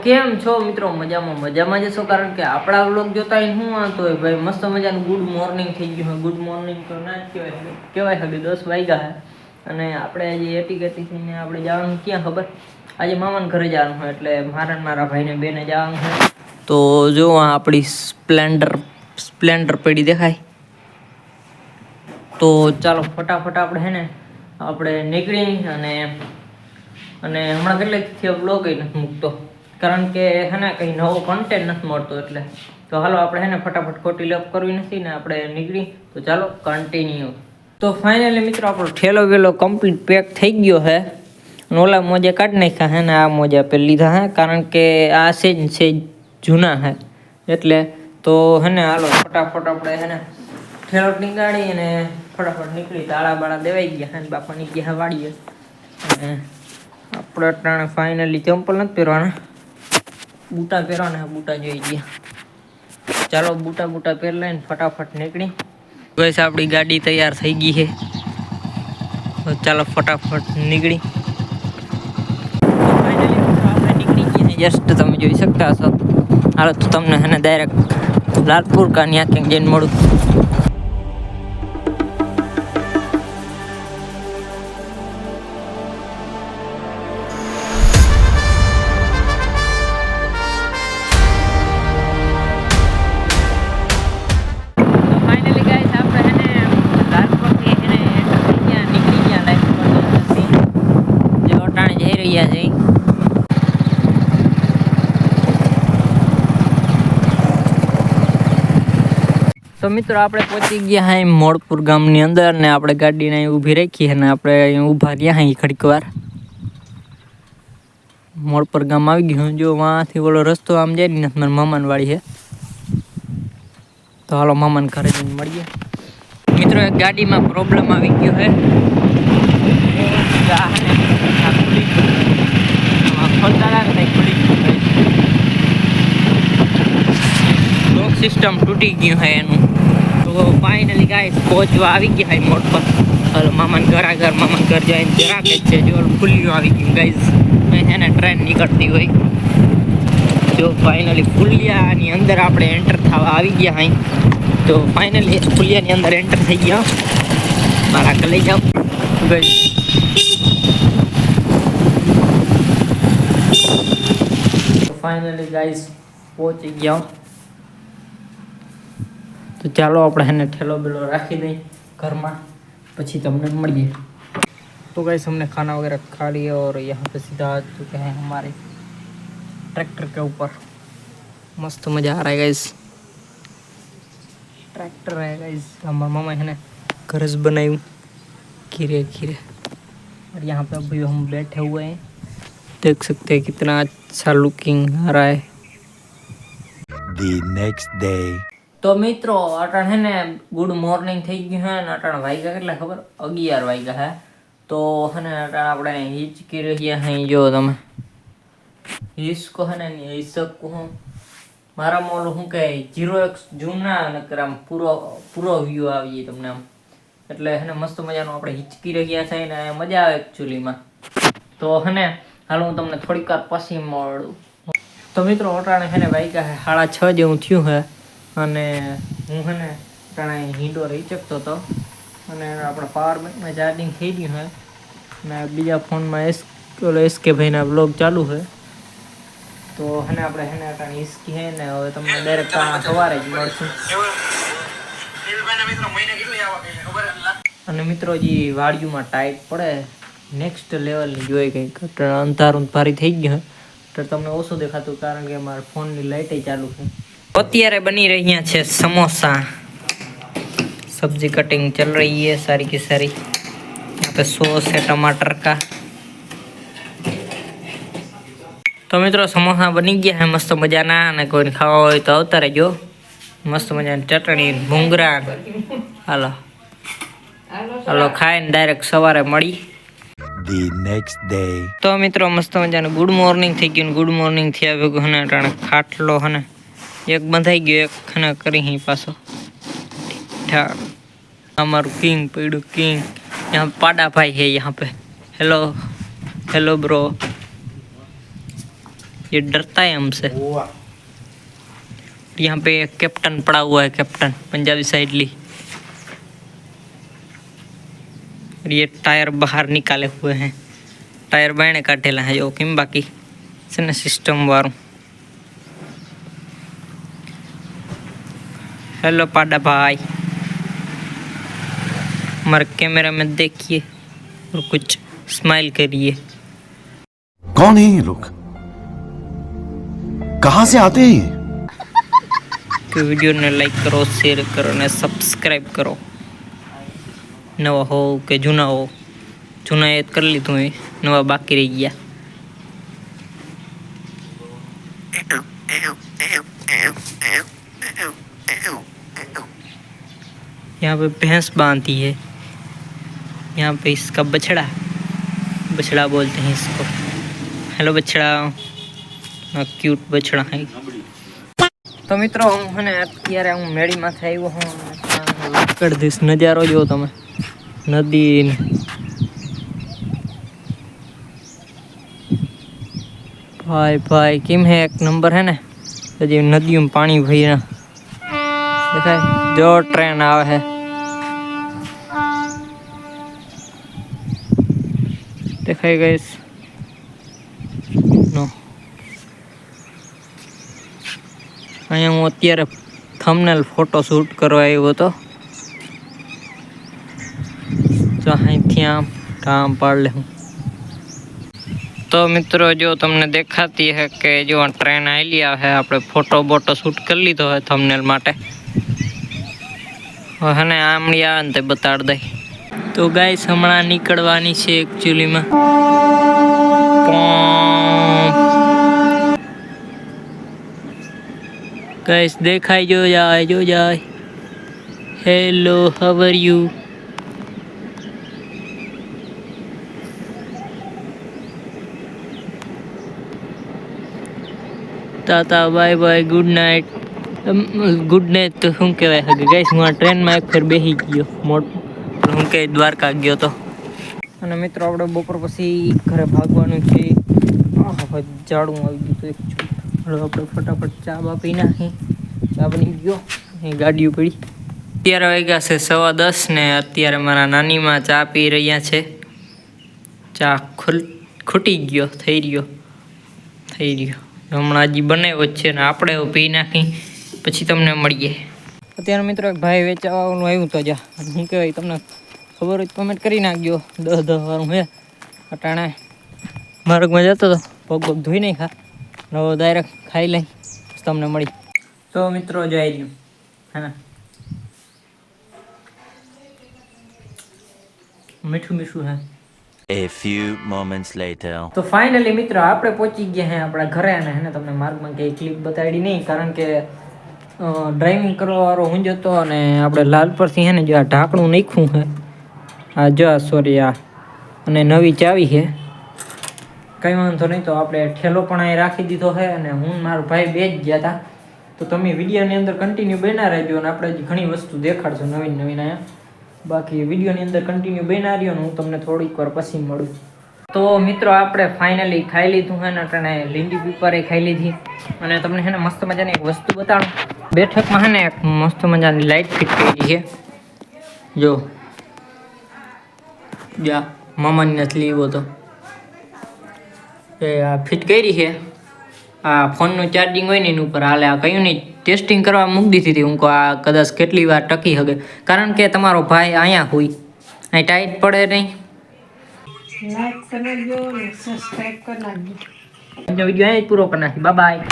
કેમ છો મિત્રો? મજામાં જશો, કારણ કે આપણા વ્લોગ જોતા હોય શું વાંધો હોય ભાઈ. મસ્ત મજાનું ગુડ મોર્નિંગ થઈ ગયું હોય. ગુડ મોર્નિંગ તો ના જ કહેવાય હવે 10 વાગ્યા હે અને આપણે હજી એટી થઈને આપણે જવાનું ક્યાં ખબર. આજે મામાના ઘરે જવાનું હોય એટલે મારા ભાઈને બેને જવાનું છે. તો જો આપણી સ્પ્લેન્ડર પડી દેખાય. તો ચાલો ફટાફટ આપણે હે ને આપણે નીકળી અને હમણાં કેટલેકથી બ્લોગ નથી મૂકતો, કારણ કે હે ને કંઈ નવો કન્ટેન્ટ નથી મળતો. એટલે તો હાલો આપણે હે ને ફટાફટ ખોટી લપ કરવી નથી ને આપણે નીકળી. તો ચાલો કન્ટિન્યુ. તો ફાઇનલી મિત્રો આપણો ઠેલો વેલો કમ્પ્લીટ પેક થઈ ગયો છે. ઓલા મોજા કાઢી નાખ્યા હે ને આ મોજા પહેરી લીધા હે, કારણ કે આ છે જૂના હે એટલે. તો હે ને હાલો ફટાફટ આપણે હે ને ઠેલો નીકાળી અને ફટાફટ નીકળી. તાળા બાળા દેવાઈ ગયા હે ને બાપાની ગયા વાડીએ. અને આપણે અટાણે ફાઇનલી ચંપલ નથી પહેરવાના, બૂટા પહેરવાના. બૂટા જોઈ ગયા. ચાલો બૂટા પહેરી લઈને ફટાફટ નીકળી. બસ આપણી ગાડી તૈયાર થઈ ગઈ છે. ચાલો ફટાફટ નીકળી. ફાઇનલી આપણે નીકળી ગયા. જસ્ટ તમે જોઈ શકતા હશો. હાલો તો તમને હે ને ડાયરેક્ટ લાલપુર કાન્યા ક્યાંક જઈને મળું. તો મિત્રો આપણે પહોંચી ગયા હા મોડપુર ગામની અંદર ને આપણે ગાડીને અહીં ઊભી રાખી અને આપણે અહીં ઊભા રહ્યા અહીં ઘડીક વાર. મોડપુર ગામ આવી ગયું. જો વાંથી ઓલો રસ્તો આમ જાય ને મારા મામાની વાડી છે. તો હાલો મામાને ઘરે જઈને મળીએ. મિત્રો એક ગાડીમાં પ્રોબ્લેમ આવી ગયો છે. સિસ્ટમ તૂટી ગયું છે એનું. તો ફાઇનલી ગાઈસ પહોંચવા આવી ગયા છે મોડ પર. હાલો મામાના ઘર જઈને જરાક જ છે. જો ફૂલિયું આવી ગયું ગાઈસ. છે ને ટ્રેન નીકળતી હોય. જો ફાઇનલી ફુલિયાની અંદર આપણે એન્ટર થવા આવી ગયા અહીં. તો ફાઇનલી ફુલિયાની અંદર એન્ટર થઈ ગયા. મારા કે લઈ જાઓ ગાઈસ. તો ફાઇનલી ગાઈસ પહોંચી ગયા. तो चलो આપણે એને ઠેલો બેલો રાખી દઈ ઘરમાં, પછી તમને મળીए. तो गाइस हमने खाना वगैरह खा लिया और यहाँ पे सीधा आ चुके हैं हमारे ट्रैक्टर के ऊपर. मस्त मज़ा आ रहा है गाइस. ट्रैक्टर है गाइस. हमारे मामा है ना घरस बनाई खीरे और यहाँ पे अभी हम बैठे हुए हैं. देख सकते हैं कितना अच्छा लुकिंग आ रहा है. The next day. तो मित्रों अटाण है ने गुड मॉर्निंग થઈ ગયું है ને અટાણ વાગ્યા કેટલા ખબર 11 વાગ્યા है. तो है ने अटाण આપણે હિચકી રહ્યા हैं. જો તમે હિસકો है ने હિસકો હું મારા મોલ હું કે 0x જૂના નકરામ પૂરો વ્યૂ આવી તમને આમ. એટલે है ने મસ્ત મજાનું આપણે હિચકી રહ્યા છે ને મજા આવે એક્ચ્યુઅલી માં. તો है ने હાલ હું તમને થોડીક વાર પછી મળું. તો મિત્રો અટાણે है ને વાગ્યા है 6:30 જેવું થયું है. અને હું હે ને ટાણે હિંડો રહી શકતો હતો અને આપણા પાવર બેંકમાં ચાર્જિંગ થઈ ગયું છે ને બીજા ફોનમાં એસકે ભાઈના બ્લોગ ચાલુ છે. તો હે ને આપણે હે ને ટાણે ઈસકી હે ને હવે તમને ડાયરેક્ટ સવારે જ મળશું. અને મિત્રો જે વાડીઓમાં ટાઈટ પડે નેક્સ્ટ લેવલની જોઈ કંઈક અંધારું ભારી થઈ ગયું તો તમને ઓછું દેખાતું, કારણ કે મારા ફોનની લાઇટ ચાલુ છે. અત્યારે बनी रही है समोसा. सब्जी कटिंग चल रही है सारी की सारी. यहाँ पे सॉस है टमाटर का. तो मित्रों समोसा बनी गया है मस्त मजाना. અને કોઈને ખાવા હોય તો આવતા રહેજો. મસ્ત મજાની ચટણી ભૂંગરા. હાલો હાલો ખાઈને ડાયરેક્ટ સવારે મળી. The next day. તો મિત્રો મસ્ત મજાનું ગુડ મોર્નિંગ થઈ ગયું. ગુડ મોર્નિંગ થયા ભેગું હને ટાણે ખાટલો હને एक बंधाई गयो. एक खाना करी ही पासो हमारू किंग पीड़ू किंग. यहाँ पाडा भाई है यहाँ पे. Hello hello bro. ये डरता है हमसे। यहाँ पे कैप्टन पड़ा हुआ है, कैप्टन पंजाबी साइड ली। और ये टायर बाहर निकाले हुए हैं, टायर बायने काटेला है जो किम बाकी से सिस्टम वारू। हेलो पाडा भाई, हमारे कैमरा में देखिए और कुछ स्माइल करिए। कौन है ये लोग, कहां से आते हैं ये? कि वीडियो ने लाइक करो, शेयर करो ने सब्सक्राइब करो। नवा हो के जूना हो, जूना याद कर ली तुम्हें, नवा बाकी रह गया। यहाँ पे भैंस बांधती है, यहाँ पे इसका बछड़ा, बछड़ा बोलते हैं इसको। हेलो बछड़ा, क्यूट बछड़ा है। तो मित्रों हूँ है अत्यारे हूँ मेड़ी माथे आव्यो हूँ। कर दिस नजारो जो तमे नदी भाई भाई किम है, एक नंबर है ना। जी नदियों में पानी भरी ना देखा, जो ट्रेन आवे है देखाई गाइस नो। અહીંયા હું અત્યારે થંબનેલ ફોટો શૂટ કરવા આવ્યો હતો, તો અહીંથી આમ પાડ લે હું। तो मित्रों जो तुमने देखाती है कि जो ट्रेन आई लिया है, આપણે ફોટો બોટો શૂટ કરી લીધો है થંબનેલ માટે। है ने आमड़ी આવે ને તે બતાડ દઈ। તો ગાઈસ હમણાં નીકળવાની છે એકચ્યુઅલીમાં। गाइस देखाई जो जाए। Hello how are you. Tata bye bye good night. Good night तो શું કહેવાય હગે ગાઈસ, હું આ ટ્રેનમાં એક ફેર બેસી ગયો મોટ, હું કે દ્વારકા ગયો તો। અને મિત્રો આપણે બપોર પછી ઘરે ભાગવાનું છે। જાડું આવી ગયું તો એક આપણે ફટાફટ ચા બા પી નાખી। ચા બની ગયો, એ ગાડીઓ પડી। અત્યારે વાગ્યા છે 10:15 ને અત્યારે મારા નાનીમાં ચા પી રહ્યા છે। ચા ખૂટી ગયો, થઈ રહ્યો હમણાં હજી બનાવ્યો જ છે ને આપણે પી નાખી પછી તમને મળીએ। અત્યારે મિત્રો એક ભાઈ વેચાવાનું આવ્યું તો જા શું કહેવાય તમને ખબર હોય કમેન્ટ કરી નાખજો। 10 વાળું હે અટાણે માર્ગમાં જતો હતો, પગ ધોઈ નહીં ખા નવો ડાયરેક્ટ ખાઈ લઈ તમને મળી। તો મિત્રો જઈ રહ્યું હા મીઠું મીઠું હે। A few moments later. તો ફાઇનલી મિત્રો આપણે પહોંચી ગયા हैं આપણા ઘરે। અને હે ને તમને માર્ગમાં કંઈ ક્લિપ બતાડી નહીં, કારણ કે ડ્રાઇવિંગ કરવા વાળો હું જતો અને આપણે લાલ પરથી હે ને જો આ ઢાંકણું નાખ્યું છે, આ જો સોરી આ અને નવી ચાવી છે, કંઈ વાંધો નહીં। તો આપણે ઠેલો પણ અહીં રાખી દીધો છે અને હું મારો ભાઈ બે જ ગયા હતા। તો તમે વિડીયોની અંદર કન્ટિન્યુ બન્યા રહેજો અને આપણે હજી ઘણી વસ્તુ દેખાડશું નવીન અહીંયા। બાકી વિડીયોની અંદર કન્ટિન્યુ બન્યા રહ્યો ને હું તમને થોડીક વાર પછી મળું। તો મિત્રો આપણે ફાઇનલી ખાઈ લીધું છે ને અટાણે લીંડી પીપરે ખાઈ લીધી। અને તમને છે ને મસ્ત મજાની એક વસ્તુ બતાડું, બેઠકમાં છે ને એક મસ્ત મજાની લાઇટ ફિટ કરી છે। જો જા મામાની નથી લીધો તો એ આ ફિટ કરી છે। આ ફોનનું ચાર્જિંગ હોય ને એની ઉપર હાલે। આ કયું નહીં ટેસ્ટિંગ કરવા મૂકી દીધી હતી હું, આ કદાચ કેટલી વાર ટકી શકે, કારણ કે તમારો ભાઈ અહીંયા હોય, અહીં ટાઈટ પડે નહીં। લાઈક કરી નાખજો, સબસ્ક્રાઇબ કરી નાખજો। વિડીયો અહીં પૂરો કરી નાખી। Bye bye.